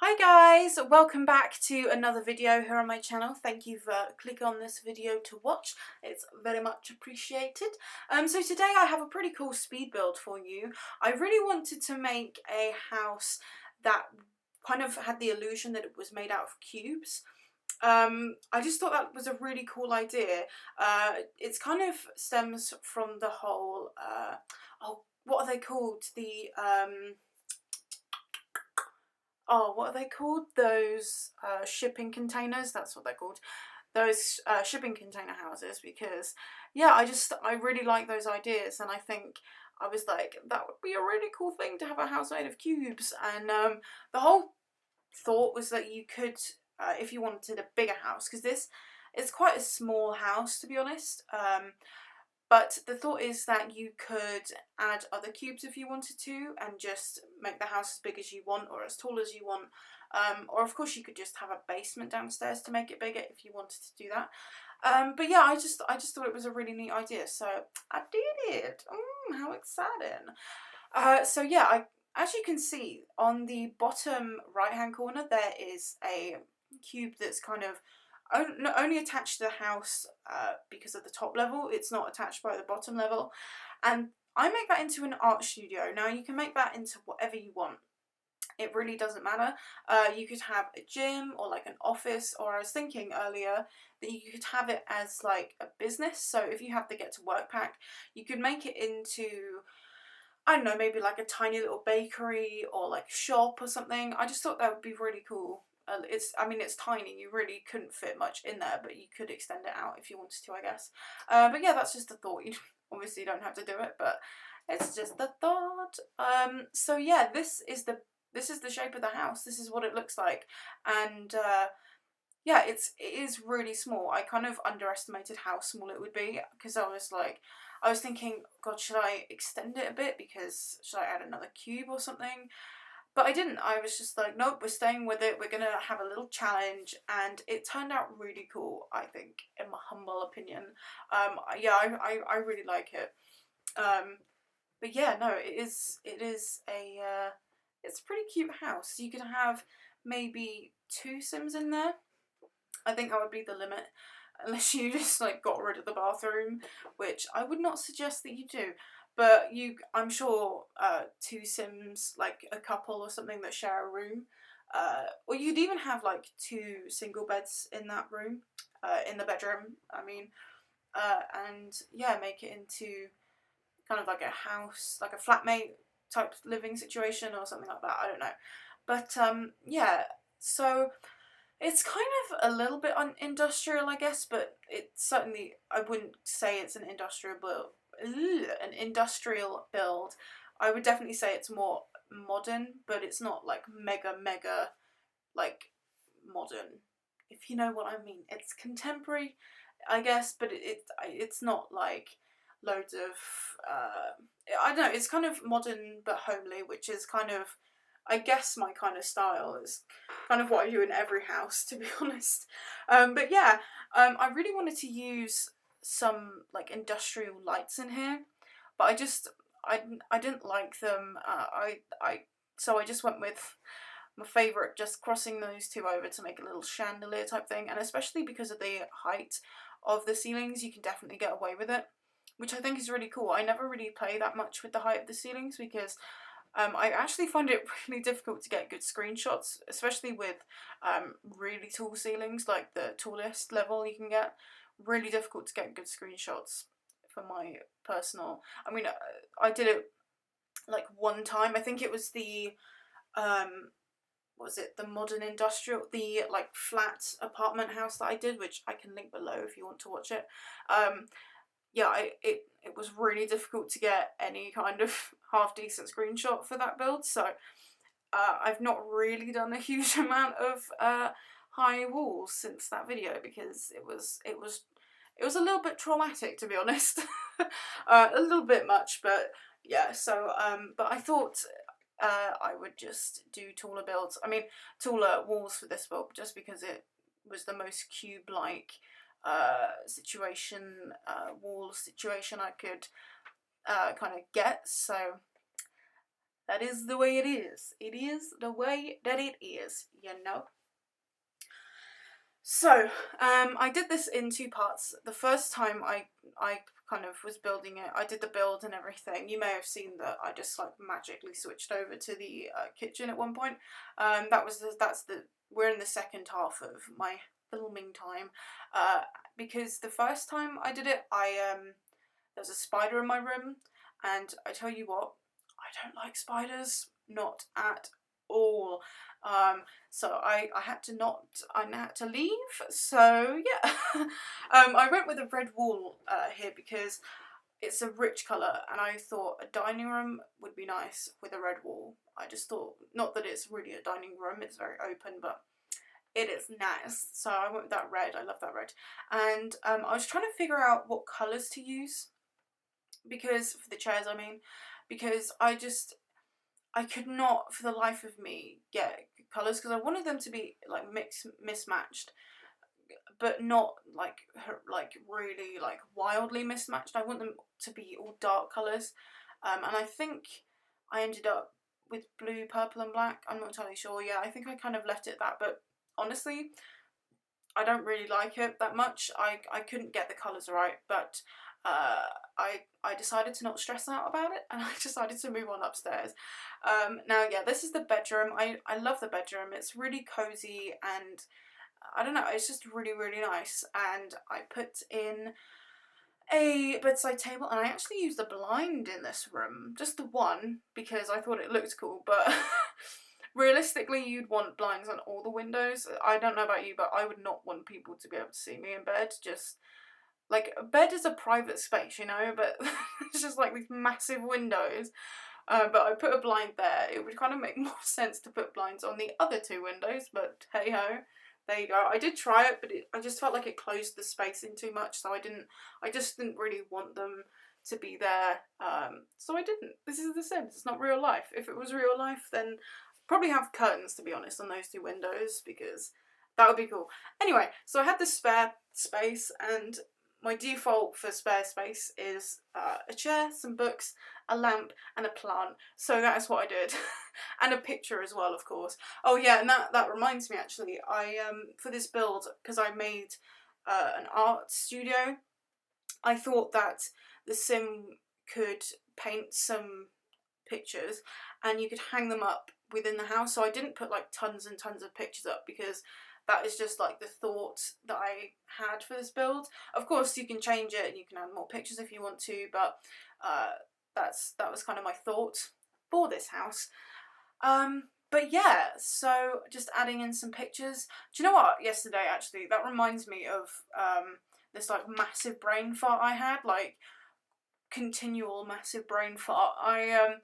Hi guys, welcome back to another video here on my channel. Thank you for clicking on this video to watch. It's very much appreciated. So today I have a pretty cool speed build for you. I really wanted to make a house that kind of had the illusion that it was made out of cubes. I just thought that was a really cool idea. It's kind of stems from the whole, what are they called? What are they called? Those shipping containers, that's what they're called. Those shipping container houses, because yeah, I really like those ideas, and I was like, that would be a really cool thing to have a house made of cubes. And the whole thought was that you could, if you wanted a bigger house, because this it's quite a small house, to be honest. But the thought is that you could add other cubes if you wanted to, and just make the house as big as you want or as tall as you want. Or of course you could just have a basement downstairs to make it bigger if you wanted to do that. But yeah, I just thought it was a really neat idea, so I did it. How exciting! So yeah, as you can see on the bottom right hand corner, there is a cube that's kind of only attached to the house because of the top level. It's not attached by the bottom level, and I make that into an art studio. Now you can make that into whatever you want. It really doesn't matter. You could have a gym or like an office, or I was thinking earlier that you could have it as like a business. So if you have the get to work pack, you could make it into, I don't know, maybe like a tiny little bakery or like shop or something. I just thought that would be really cool. It's tiny, you really couldn't fit much in there, but you could extend it out if you wanted to, I guess. But yeah, that's just a thought. You obviously don't have to do it, but it's just a thought. So yeah, this is the shape of the house. This is what it looks like, and yeah, it is really small. I kind of underestimated how small it would be, because I was thinking, God, should I extend it a bit? Because should I add another cube or something? But I didn't. I was just like, nope, we're staying with it. We're gonna have a little challenge, and it turned out really cool, I think, in my humble opinion. Yeah, I really like it. But yeah, no, it is it's a pretty cute house. You could have maybe 2 Sims in there. I think that would be the limit, unless you just like got rid of the bathroom, which I would not suggest that you do. But I'm sure 2 Sims, like a couple or something that share a room, or you'd even have like 2 single beds in that room, in the bedroom. And yeah, make it into kind of like a house, like a flatmate type living situation or something like that. I don't know, but yeah. So it's kind of a little bit industrial, I guess, but I wouldn't say it's an industrial build. An industrial build. I would definitely say it's more modern, but it's not like mega like modern, if you know what I mean. It's contemporary, I guess, but it's not like loads of I don't know. It's kind of modern but homely, which is kind of, I guess, my kind of style. Is kind of what I do in every house, to be honest. But yeah, I really wanted to use some like industrial lights in here, but I didn't like them. So I just went with my favourite, just crossing those two over to make a little chandelier type thing. And especially because of the height of the ceilings, you can definitely get away with it, which I think is really cool. I never really play that much with the height of the ceilings, because I actually find it really difficult to get good screenshots, especially with really tall ceilings, like the tallest level you can get. Really difficult to get good screenshots for my personal. I did it like one time. I think it was the what was it, the modern industrial, the like flat apartment house that I did, which I can link below if you want to watch it. Yeah, it was really difficult to get any kind of half decent screenshot for that build. So I've not really done a huge amount of high walls since that video, because it was a little bit traumatic, to be honest. A little bit much, but yeah. So but I thought I would just do taller builds. Taller walls for this build, just because it was the most cube-like wall situation I could kind of get. So That is the way it is. It is the way that it is, you know. So, I did this in two parts. The first time I kind of was building it, I did the build and everything. You may have seen that I just like magically switched over to the kitchen at one point. We're in the second half of my filming time, because the first time I did it, there was a spider in my room, and I tell you what, I don't like spiders, not at all. So I had to not, I had to leave. So yeah, I went with a red wall here because it's a rich colour, and I thought a dining room would be nice with a red wall. I just thought, not that it's really a dining room, it's very open, but it is nice. So I went with that red. I love that red. And I was trying to figure out what colours to use, because for the chairs, I mean, because I could not for the life of me get colours, because I wanted them to be like mismatched, but not like really like wildly mismatched. I want them to be all dark colours, and I think I ended up with blue, purple and black. I'm not entirely sure. Yeah, I think I kind of left it at that, but honestly, I don't really like it that much. I couldn't get the colours right, but I decided to not stress out about it, and I decided to move on upstairs. Now, yeah, this is the bedroom. I love the bedroom. It's really cosy, and I don't know, it's just really, really nice. And I put in a bedside table, and I actually used a blind in this room, just the one, because I thought it looked cool, but realistically you'd want blinds on all the windows. I don't know about you, but I would not want people to be able to see me in bed. Just like, a bed is a private space, you know, but it's just like these massive windows. But I put a blind there. It would kind of make more sense to put blinds on the other two windows, but hey ho, there you go. I did try it, but I just felt like it closed the space in too much, so I just didn't really want them to be there. So I didn't. This is The Sims. It's not real life. If it was real life, then I'd probably have curtains, to be honest, on those two windows, because that would be cool. Anyway, so I had this spare space, and my default for spare space is a chair, some books, a lamp and a plant. So that is what I did. And a picture as well, of course. Oh yeah, and that reminds me, actually, I for this build, because I made an art studio, I thought that the sim could paint some pictures and you could hang them up within the house. So I didn't put like tons and tons of pictures up, because that is just like the thought that I had for this build. Of course you can change it and you can add more pictures if you want to, but that was kind of my thought for this house. But yeah, so just adding in some pictures. Do you know what? Yesterday, actually, that reminds me of this like massive brain fart I had, like continual massive brain fart. I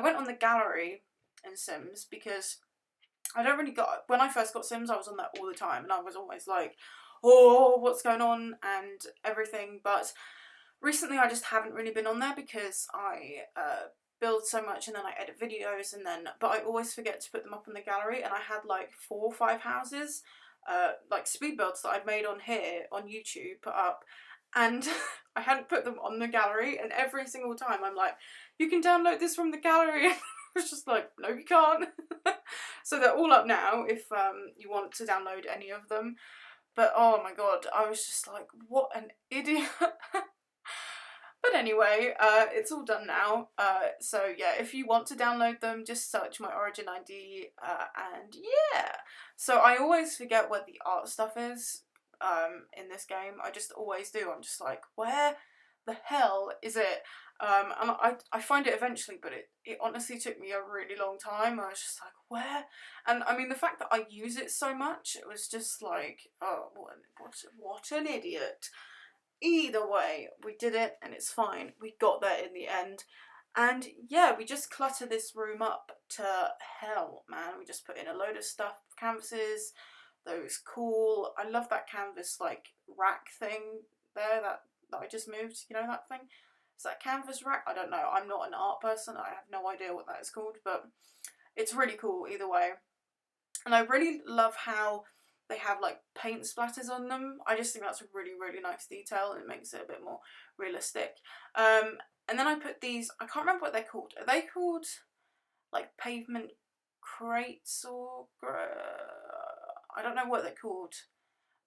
went on the gallery in Sims, because I don't really got, when I first got Sims I was on that all the time, and I was always like, oh, what's going on and everything. But recently I just haven't really been on there, because I build so much and then I edit videos, and then, but I always forget to put them up in the gallery. And I had like 4 or 5 houses, like speed builds that I'd made on here on YouTube put up, and I hadn't put them on the gallery, and every single time I'm like, you can download this from the gallery. I was just like, no you can't. So they're all up now if you want to download any of them. But oh my god, I was just like, what an idiot. But anyway, it's all done now. So yeah, if you want to download them, just search my Origin ID, and yeah. So I always forget where the art stuff is in this game. I just always do. I'm just like, where the hell is it? And I find it eventually, but it honestly took me a really long time. I was just like, where? And I mean, the fact that I use it so much, it was just like, oh, what an idiot. Either way, we did it, and it's fine. We got there in the end. And yeah, we just clutter this room up to hell, man. We just put in a load of stuff, canvases, those cool, I love that canvas like rack thing there that I just moved, you know that thing? Is that canvas rack? I don't know. I'm not an art person. I have no idea what that is called, but it's really cool either way. And I really love how they have like paint splatters on them. I just think that's a really, really nice detail, and it makes it a bit more realistic. And then I put these, I can't remember what they're called. Are they called like pavement crates, or I don't know what they're called.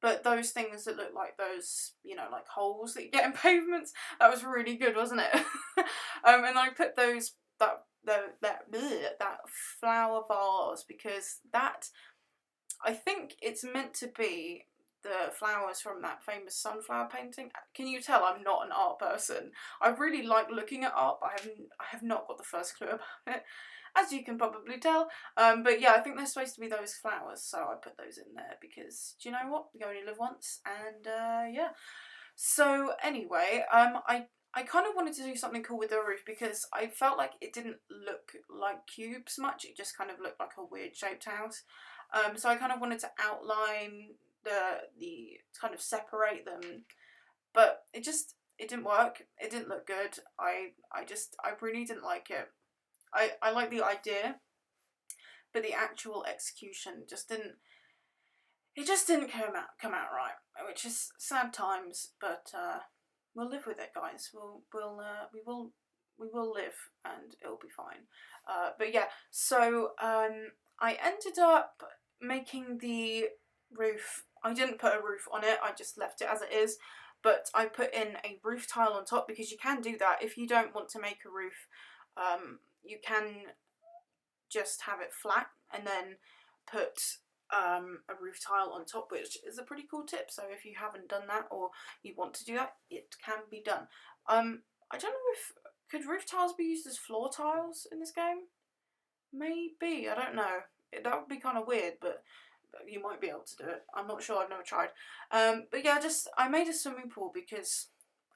But those things that look like those, you know, like holes that you get in pavements, that was really good, wasn't it? And I put those, that flower vase, because that, I think it's meant to be the flowers from that famous sunflower painting. Can you tell I'm not an art person? I really like looking at art, but I have not got the first clue about it, as you can probably tell. But yeah, I think they're supposed to be those flowers, so I put those in there because, do you know what? You only live once, and yeah. So anyway, I kind of wanted to do something cool with the roof because I felt like it didn't look like cubes much. It just kind of looked like a weird shaped house. So I kind of wanted to outline the kind of separate them, but it didn't work. It didn't look good. I really didn't like it. I like the idea, but the actual execution just didn't. It just didn't come out right, which is sad times. But we'll live with it, guys. We will live, and it'll be fine. But yeah, so I ended up making the roof. I didn't put a roof on it. I just left it as it is. But I put in a roof tile on top, because you can do that if you don't want to make a roof. You can just have it flat and then put a roof tile on top, which is a pretty cool tip. So if you haven't done that, or you want to do that, it can be done. I don't know if, could roof tiles be used as floor tiles in this game? Maybe, I don't know. That would be kind of weird, but you might be able to do it. I'm not sure, I've never tried. But yeah, I made a swimming pool because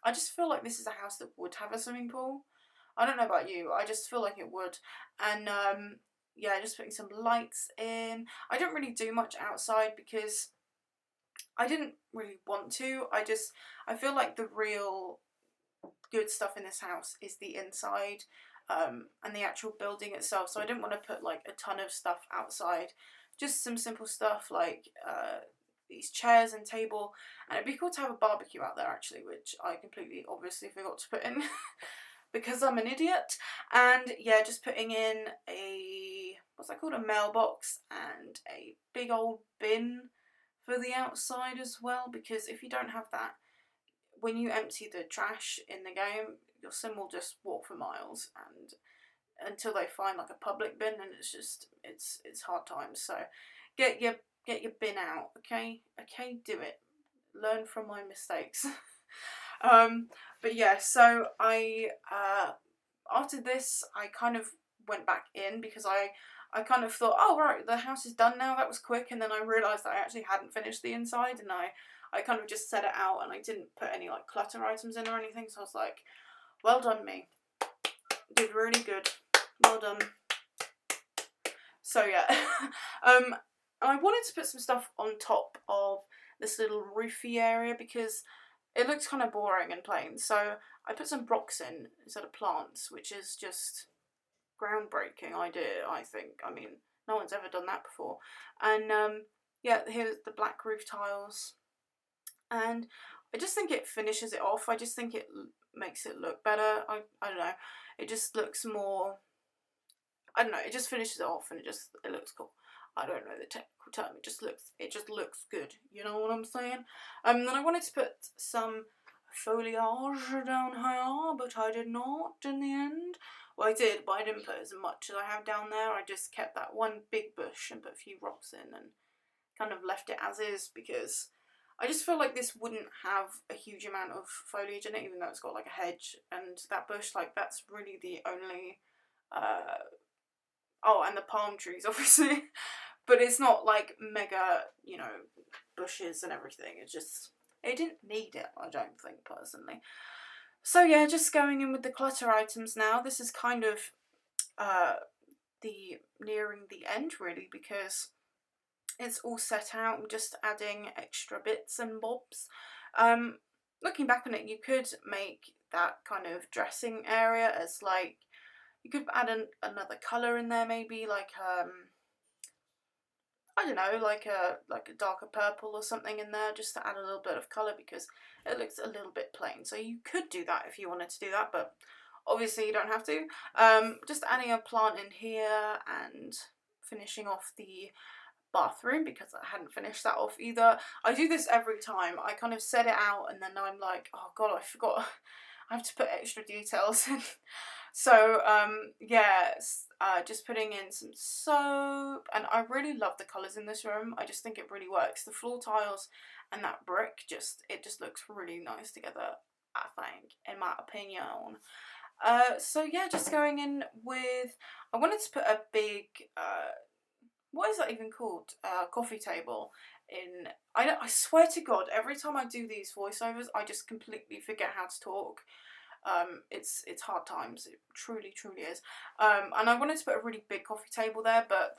I just feel like this is a house that would have a swimming pool. I don't know about you, I just feel like it would. And yeah, just putting some lights in. I don't really do much outside because I didn't really want to. I feel like the real good stuff in this house is the inside, and the actual building itself. So I didn't want to put like a ton of stuff outside. Just some simple stuff like these chairs and table. And it'd be cool to have a barbecue out there actually, which I completely obviously forgot to put in. Because I'm an idiot. And yeah, just putting in a, what's that called, a mailbox, and a big old bin for the outside as well, because if you don't have that, when you empty the trash in the game, your sim will just walk for miles, and until they find like a public bin, and it's hard times. So get your bin out, okay, do it, learn from my mistakes. But yeah, so I after this I kind of went back in, because I kind of thought, oh right, the house is done now, that was quick, and then I realised that I actually hadn't finished the inside, and I kind of just set it out, and I didn't put any like clutter items in or anything, so I was like, well done me, did really good, well done. So yeah, I wanted to put some stuff on top of this little roofy area because it looks kind of boring and plain, so I put some rocks in instead of plants, which is just groundbreaking idea, I think. I mean, no one's ever done that before. And yeah, here's the black roof tiles, and I just think it finishes it off. I just think it makes it look better. I don't know. It just looks more. I don't know. It just finishes it off, and it looks cool. I don't know the technical term. It just looks good. You know what I'm saying? Then I wanted to put some foliage down here, but I did not in the end. Well, I did, but I didn't put as much as I have down there. I just kept that one big bush and put a few rocks in, and kind of left it as is, because I just feel like this wouldn't have a huge amount of foliage in it, even though it's got like a hedge, and that bush, like, that's really the only oh, and the palm trees obviously. But it's not like mega, you know, bushes and everything. It didn't need it, I don't think, personally. So yeah, just going in with the clutter items now. This is kind of the nearing the end really, because it's all set out. I'm just adding extra bits and bobs. Looking back on it, you could make that kind of dressing area as like, you could add another colour in there, maybe like I don't know, like a darker purple or something in there, just to add a little bit of colour, because it looks a little bit plain. So you could do that if you wanted to do that, but Obviously you don't have to. Just adding a plant in here and finishing off the bathroom because I hadn't finished that off either. I do this every time. I kind of set it out and then I'm like, oh god, I forgot. I have to put extra details in. So yeah, just putting in some soap, and I really love the colours in this room. I just think it really works. The floor tiles and that brick, it just looks really nice together, I think, in my opinion. So yeah, just going in with, I wanted to put a big, what is that even called? Coffee table in. I swear to God, every time I do these voiceovers, I just completely forget how to talk. It's hard times. It truly is. And I wanted to put a really big coffee table there, but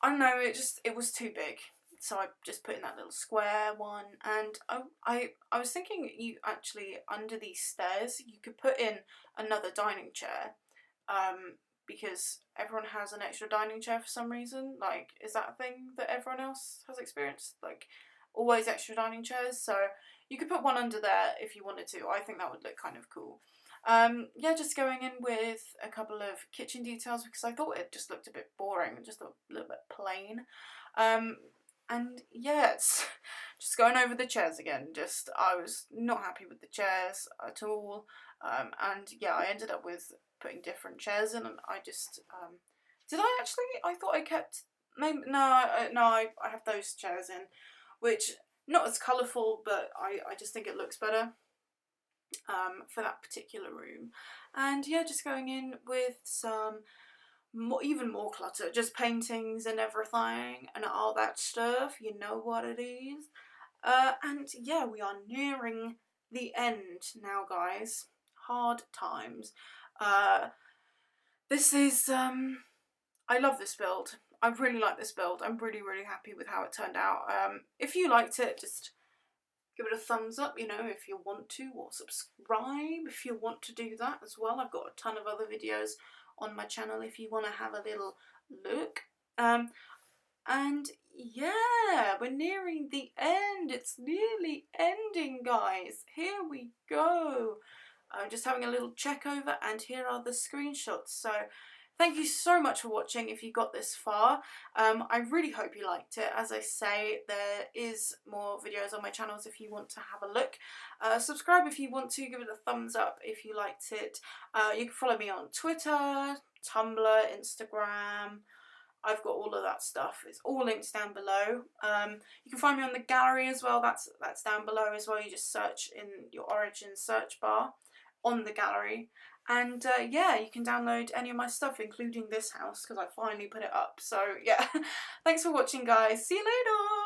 I don't know. It was too big. So I just put in that little square one, and I was thinking, you actually, under these stairs you could put in another dining chair, because everyone has an extra dining chair for some reason. Like, is that a thing that everyone else has experienced? Like, always extra dining chairs. So you could put one under there if you wanted to. I think that would look kind of cool. Yeah, just going in with a couple of kitchen details because I thought it just looked a bit boring, just a little bit plain. And yeah, it's just going over the chairs again. I was not happy with the chairs at all. And yeah, I ended up with putting different chairs in, and I just, did I actually? I thought I kept, maybe, no, I have those chairs in, which, not as colourful, but I just think it looks better for that particular room. And yeah, just going in with some even more clutter, just paintings and everything and all that stuff, you know what it is. And yeah, we are nearing the end now, guys. Hard times. This is, I love this build. I really like this build. I'm really happy with how it turned out. If you liked it, just give it a thumbs up, you know, if you want to, or subscribe if you want to do that as well. I've got a ton of other videos on my channel if you want to have a little look. And yeah, we're nearing the end. It's nearly ending, guys. Here we go. Just having a little check over, and here are the screenshots. So thank you so much for watching if you got this far. I really hope you liked it. As I say, there is more videos on my channels if you want to have a look. Subscribe if you want to, give it a thumbs up if you liked it. You can follow me on Twitter, Tumblr, Instagram. I've got all of that stuff. It's all links down below. You can find me on the gallery as well. That's down below as well. You just search in your Origin search bar on the gallery. And yeah, you can download any of my stuff, including this house, because I finally put it up. So yeah, thanks for watching, guys. See you later.